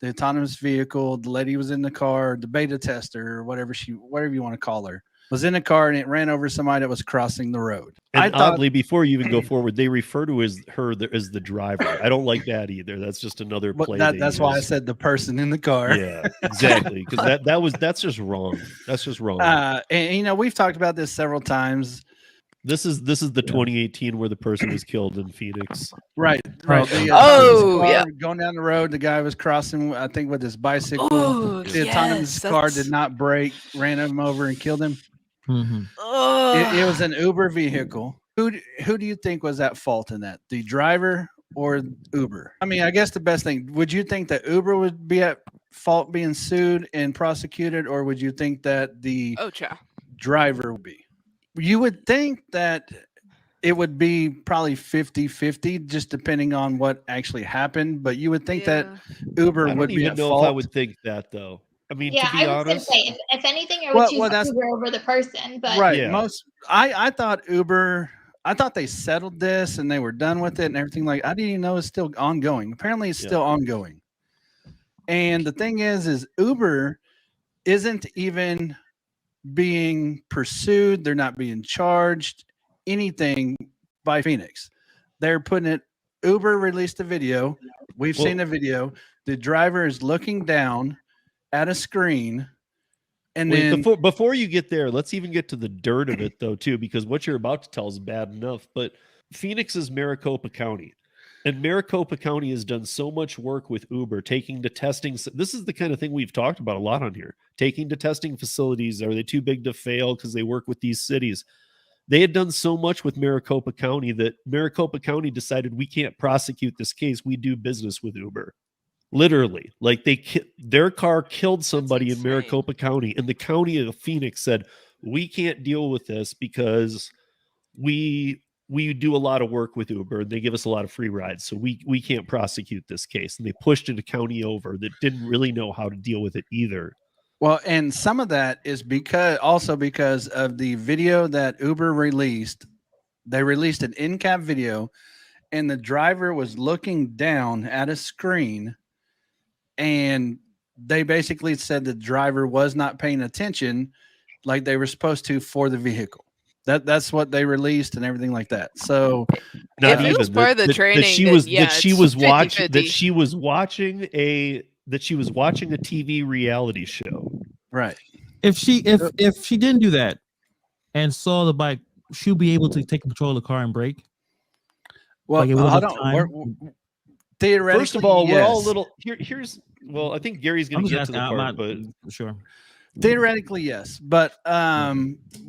the autonomous vehicle, the lady was in the car, the beta tester, or whatever you want to call her, was in a car and it ran over somebody that was crossing the road. And oddly, before you even go forward, they refer to as the driver. I don't like that either. That's just another play. That's why I said the person in the car. Yeah, exactly. Because that's just wrong. That's just wrong. And we've talked about this several times. This is the 2018 where the person was killed in Phoenix. Right. Yeah. Going down the road, the guy was crossing, I think, with his bicycle. The autonomous car did not brake, ran him over and killed him. Mm-hmm. It was an Uber vehicle. Who do you think was at fault in that? The driver or Uber? I mean, I guess the best thing, would you think that Uber would be at fault being sued and prosecuted, or would you think that the driver would be? You would think that it would be probably 50-50, just depending on what actually happened. But you would think that Uber would be at fault. I don't even know if I would think that, though. I mean, to be honest, say, if anything, I would choose Uber over the person. But I thought Uber. I thought they settled this and they were done with it and everything. Like, I didn't even know it's still ongoing. Apparently, it's still ongoing. And the thing is Uber isn't even being pursued. They're not being charged anything by Phoenix. They're putting it. Uber released a video. We've seen a video. The driver is looking down at a screen. And then before you get there, let's even get to the dirt of it, though, too, because what you're about to tell is bad enough. But Phoenix is Maricopa County, and Maricopa County has done so much work with Uber, taking to testing. This is the kind of thing we've talked about a lot on here. Taking to testing facilities. Are they too big to fail because they work with these cities? They had done so much with Maricopa County that Maricopa County decided we can't prosecute this case. We do business with Uber. Literally, like their car killed somebody in Maricopa County, and the county of Phoenix said, we can't deal with this because we do a lot of work with Uber and they give us a lot of free rides. So we can't prosecute this case. And they pushed a county over that didn't really know how to deal with it either. Well, and some of that is because of the video that Uber released. They released an in-cab video and the driver was looking down at a screen. And they basically said the driver was not paying attention like they were supposed to for the vehicle. That's what they released and everything like that. So not even. It was part of the training that she was watching a TV reality show. Right. If she didn't do that and saw the bike, she'll be able to take control of the car and brake. Well, like theoretically, first of all, we're all a little here's. Well, I think Gary's going to get to the part, but sure. Theoretically, yes, but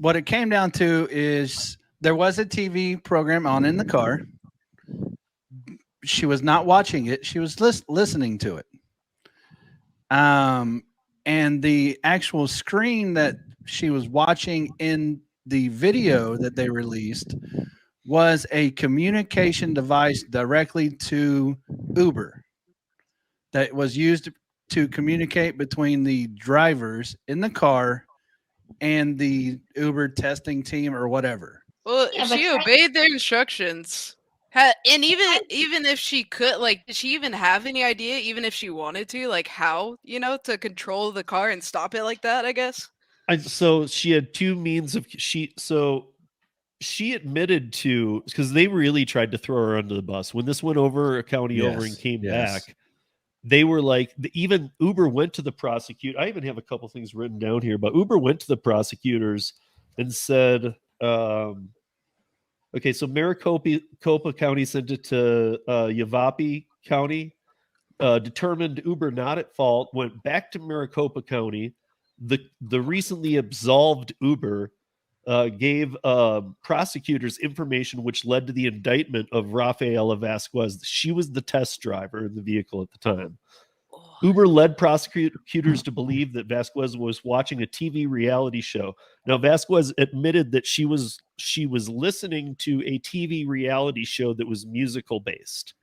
what it came down to is there was a TV program on in the car. She was not watching it; she was listening to it. And the actual screen that she was watching in the video that they released was a communication device directly to Uber that was used to communicate between the drivers in the car and the Uber testing team or whatever. Well, if she obeyed their instructions, and even if she could, like, did she even have any idea, even if she wanted to, like, how, to control the car and stop it like that, I guess? So she had two means of she admitted to, because they really tried to throw her under the bus when this went over a county over and came back. They were like, even Uber went to the prosecutor. I even have a couple things written down here, but Uber went to the prosecutors and said, okay, so Maricopa County sent it to Yavapai County, determined Uber not at fault, went back to Maricopa County. The recently absolved Uber gave prosecutors information which led to the indictment of Rafaela Vasquez. She was the test driver in the vehicle at the time. Uber led prosecutors to believe that Vasquez was watching a TV reality show. Now, Vasquez admitted that she was listening to a TV reality show that was musical based.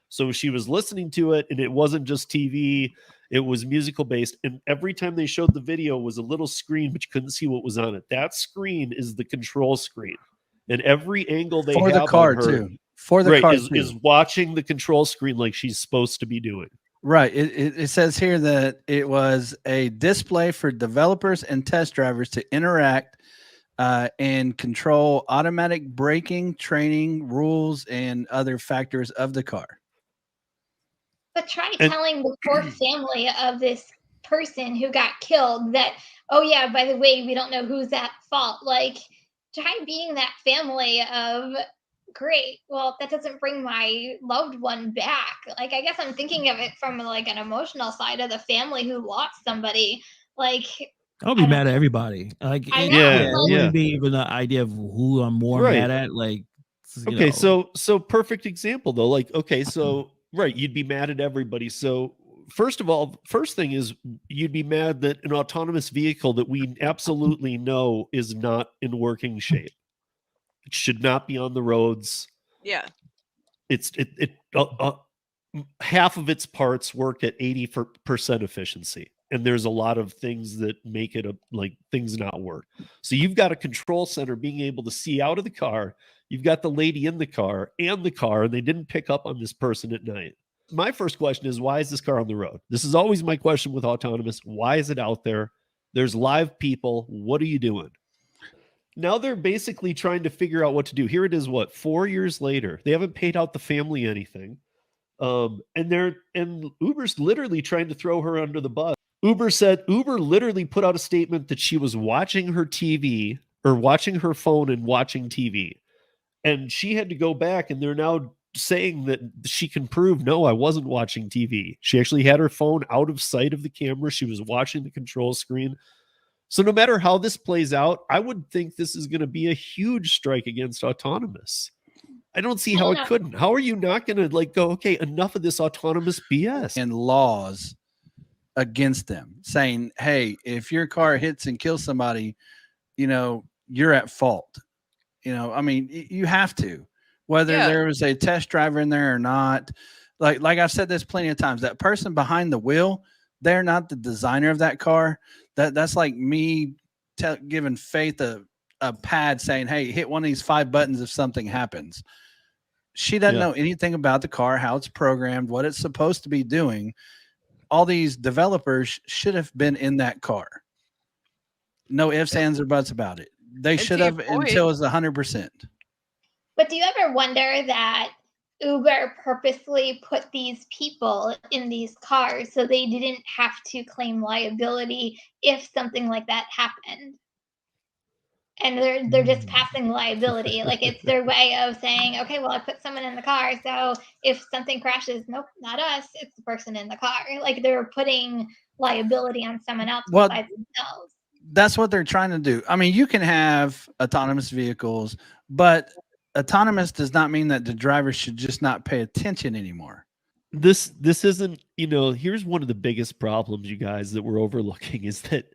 So she was listening to it, and it wasn't just TV. It was musical based. And every time they showed the video was a little screen, but you couldn't see what was on it. That screen is the control screen. And every angle they have the car on her, too. For the car is watching the control screen like she's supposed to be doing. Right. It says here that it was a display for developers and test drivers to interact and control automatic braking, training, rules, and other factors of the car. But try telling the poor family of this person who got killed that, oh yeah, by the way, we don't know who's at fault. Like, try being that family of, great, well, that doesn't bring my loved one back. Like, I guess I'm thinking of it from like an emotional side of the family who lost somebody. Like, I'll be mad at everybody. Like, I know. it wouldn't be even the idea of who I'm more mad at. Like, okay, so perfect example though. Like, okay, so right, you'd be mad at everybody. So first of all, first thing is you'd be mad that an autonomous vehicle that we absolutely know is not in working shape. It should not be on the roads. Yeah. It's half of its parts work at 80% efficiency. And there's a lot of things that make it like things not work. So you've got a control center being able to see out of the car. You've got the lady in the car, and they didn't pick up on this person at night. My first question is, why is this car on the road? This is always my question with autonomous. Why is it out there? There's live people. What are you doing? Now they're basically trying to figure out what to do. Here it is, 4 years later. They haven't paid out the family anything. And Uber's literally trying to throw her under the bus. Uber literally put out a statement that she was watching her TV or watching her phone and watching TV. And she had to go back, and they're now saying that she can prove, no, I wasn't watching TV. She actually had her phone out of sight of the camera. She was watching the control screen. So no matter how this plays out, I would think this is going to be a huge strike against autonomous. I don't see how it couldn't. How are you not going to go, okay, enough of this autonomous BS? And laws against them saying, hey, if your car hits and kills somebody, you're at fault. I mean, you have to, whether there was a test driver in there or not. Like I've said this plenty of times, that person behind the wheel, they're not the designer of that car. That's like me giving Faith a pad saying, hey, hit one of these 5 buttons if something happens. She doesn't know anything about the car, how it's programmed, what it's supposed to be doing. All these developers should have been in that car. No ifs, ands, or buts about it. They should have until it was 100%. But do you ever wonder that Uber purposely put these people in these cars so they didn't have to claim liability if something like that happened? And they're just passing liability. Like, it's their way of saying, okay, well, I put someone in the car, so if something crashes, nope, not us, it's the person in the car. Like, they're putting liability on someone else besides themselves. That's what they're trying to do. I mean, you can have autonomous vehicles, but autonomous does not mean that the driver should just not pay attention anymore. This isn't, here's one of the biggest problems, you guys, that we're overlooking is that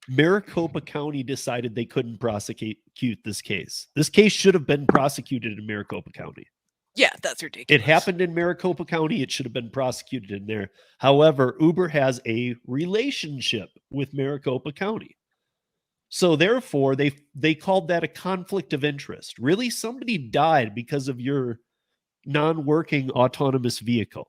Maricopa County decided they couldn't prosecute this case. This case should have been prosecuted in Maricopa County. Yeah, that's ridiculous. It happened in Maricopa County. It should have been prosecuted in there. However, Uber has a relationship with Maricopa County. So therefore, they called that a conflict of interest. Really, somebody died because of your non-working autonomous vehicle.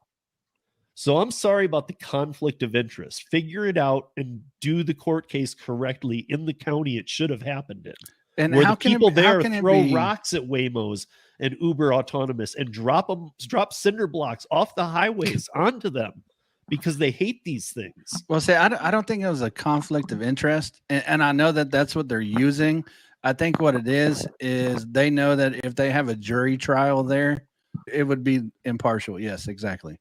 So I'm sorry about the conflict of interest. Figure it out and do the court case correctly in the county it should have happened in. And where how the can people it, there how can throw it be... rocks at Waymos and Uber autonomous and drop cinder blocks off the highways onto them because they hate these things. Well, say I don't think it was a conflict of interest, and I know that that's what they're using. I think what it is they know that if they have a jury trial there, it would be impartial. Yes, exactly.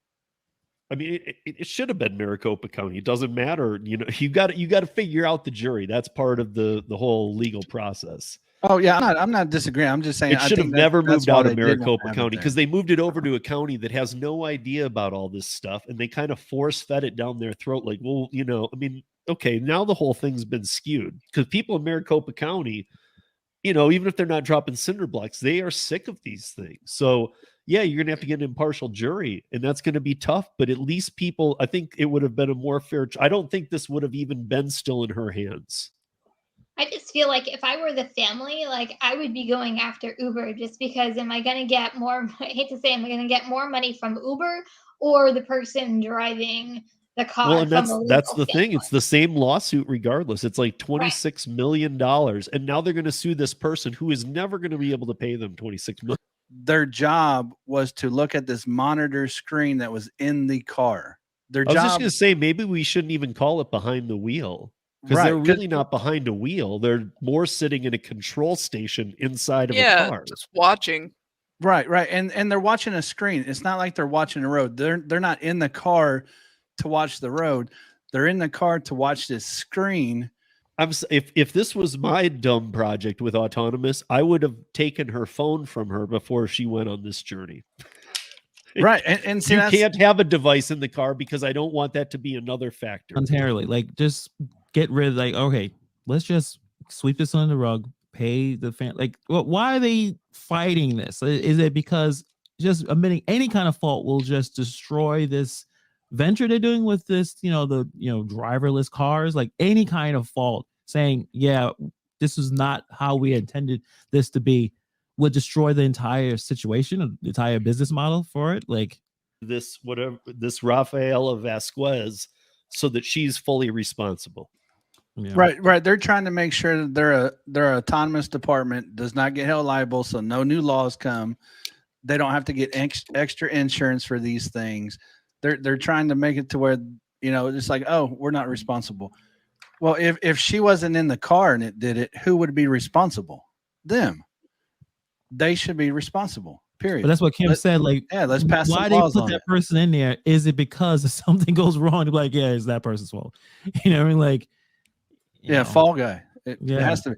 I mean, it should have been Maricopa County. It doesn't matter. You got to figure out the jury. That's part of the whole legal process. Oh yeah, I'm not disagreeing. I'm just saying it should have never moved out of Maricopa County because they moved it over to a county that has no idea about all this stuff, and they kind of force fed it down their throat. Like, well, I mean, okay, now the whole thing's been skewed because people in Maricopa County, even if they're not dropping cinder blocks, they are sick of these things. So yeah, you're going to have to get an impartial jury, and that's going to be tough, but at least I think it would have been a more fair. I don't think this would have even been still in her hands. I just feel like if I were the family, like I would be going after Uber just because am I going to get more, I hate to say, am I going to get more money from Uber or the person driving the car Well, and from a that's legal the thing. It's standpoint? the same lawsuit regardless. It's like $26 million, and now they're going to sue this person who is never going to be able to pay them $26 million. Their job was to look at this monitor screen that was in the car. Their I was just job, going to say maybe we shouldn't even call it behind the wheel because right? they're really not behind a wheel. They're more sitting in a control station inside of a car. just watching. Right, and they're watching a screen. It's not like they're watching a road. They're not in the car to watch the road. They're in the car to watch this screen. If this was my dumb project with autonomous, I would have taken her phone from her before she went on this journey. Right, and see, you can't have a device in the car because I don't want that to be another factor. Entirely, like just get rid of like, okay, let's just sweep this under the rug, pay the fan. Like, why are they fighting this? Is it because just admitting any kind of fault will just destroy this venture they're doing with this, the driverless cars? Like any kind of fault, saying, yeah, this is not how we intended this to be, would destroy the entire situation, the entire business model for it. Like this Rafaela Vasquez, so that she's fully responsible. Right. They're trying to make sure that their autonomous department does not get held liable, so no new laws come. They don't have to get extra insurance for these things. They're trying to make it to where it's like, oh, we're not responsible. Well, if she wasn't in the car and it did it, who would be responsible? Them. They should be responsible. Period. But that's what Kim said. Like, let's pass. Why they put that person in there? Is it because if something goes wrong, like, yeah, it's that person's fault? You know what I mean? Like, fall guy. It has to be.